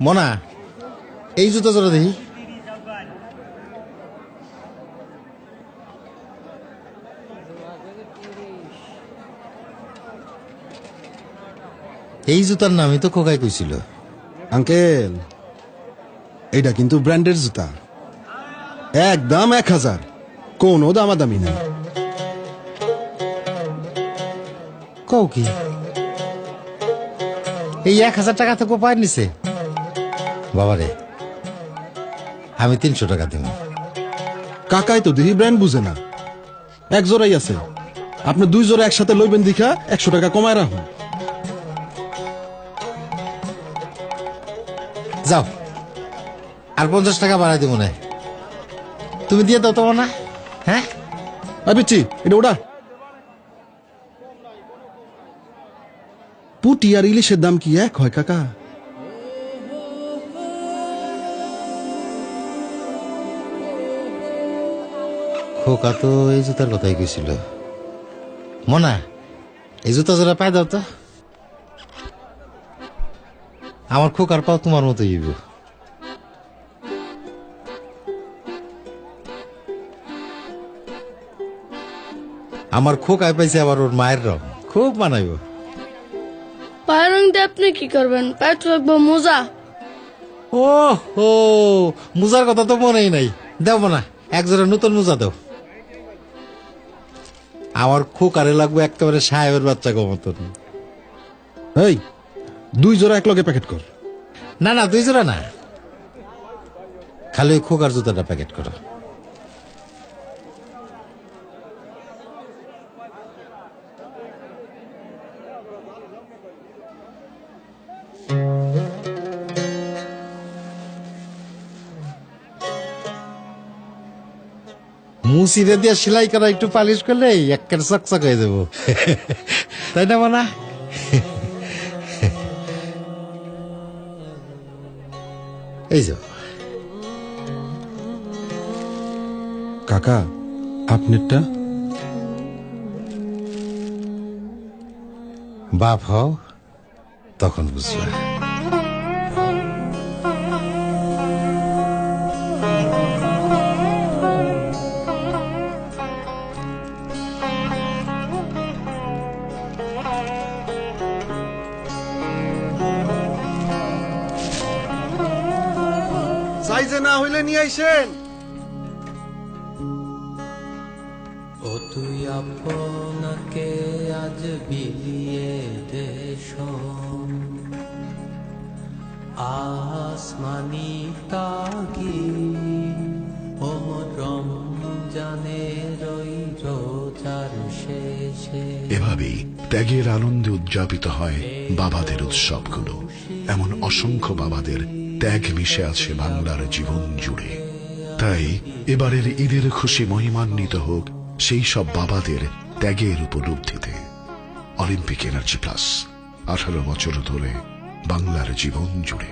মনা, এই জুতা জোড়া দেখি। এই জুতার নামই তো খোকাই কইছিল। আঙ্কেল, এইটা কিন্তু ব্র্যান্ডের জুতা, একদম 1000, কোনো দামাদামি নেই। কও কি এই 1000 টাকা তো কোপায় নিছে? বাবারে, আমি 300 টাকা দিব। কাকাই তো দেখি ব্র্যান্ড বুঝে না, এক জোড়াই আছে, আপনি 2 জোড়া একসাথে লইবেন দেখা 100 টাকা কমায় রাখুন। যাও, আর 50 টাকা বাড়াই দিব না, তুমি দিয়ে দাও তোমার না। হ্যাঁ পিচ্ছি, এটা ওটা পুটি আর ইলিশের দাম কি এক হয় কাকা? খোকা তো এই জুতার কথাই কইছিল। মনা, এই জুতা জোড়া পাই দাও তো। আমার খোকার পাও তোমার মতো হইব। আমার খোকায় পাইছে আবার ওর মায়ের রং, খুব মানাইব। পায়ের রং দিয়ে আপনি কি করবেন? পায়ে তো লাগবো মোজা। ও হো, মুজার কথা তো মনেই নাই। দেব না, এক জোড়া নতুন মুজা দাও। আমার খোকারে লাগবে একেবারে সাহেবের বাচ্চা গো মতন। এই 2 জোড়া এক লগে প্যাকেট কর। না না, 2 জোড়া না, খালি ওই খোকার জুতাটা প্যাকেট করো। মুসিরে দিয়ে সেলাই করা একটু পালিশ করলে একের চকচক হয়ে যাবো, তাই না মানা? এই যে কাকা, আপনারটা? বাপ হও তখন বুঝবা। সাইজে না হইলে নিয়ে আইসেন। ও তুই আপনাকে আজ বিলিয়ে দেশ, আসমানি তাগি ও রমজানের ওই রোজার শেষে। এভাবেই ত্যাগের আনন্দে উদযাপিত হয় বাবাদের উৎসবগুলো। এমন অসংখ্য বাবাদের ত্যাগ মিশে আছে বাংলার জীবন জুড়ে। তাই এবারের ঈদের খুশি মহিমান্বিত হোক সেই সব বাবাদের ত্যাগের উপলব্ধিতে। অলিম্পিক এনার্জি প্লাস, 18 বছর ধরে বাংলার জীবন জুড়ে।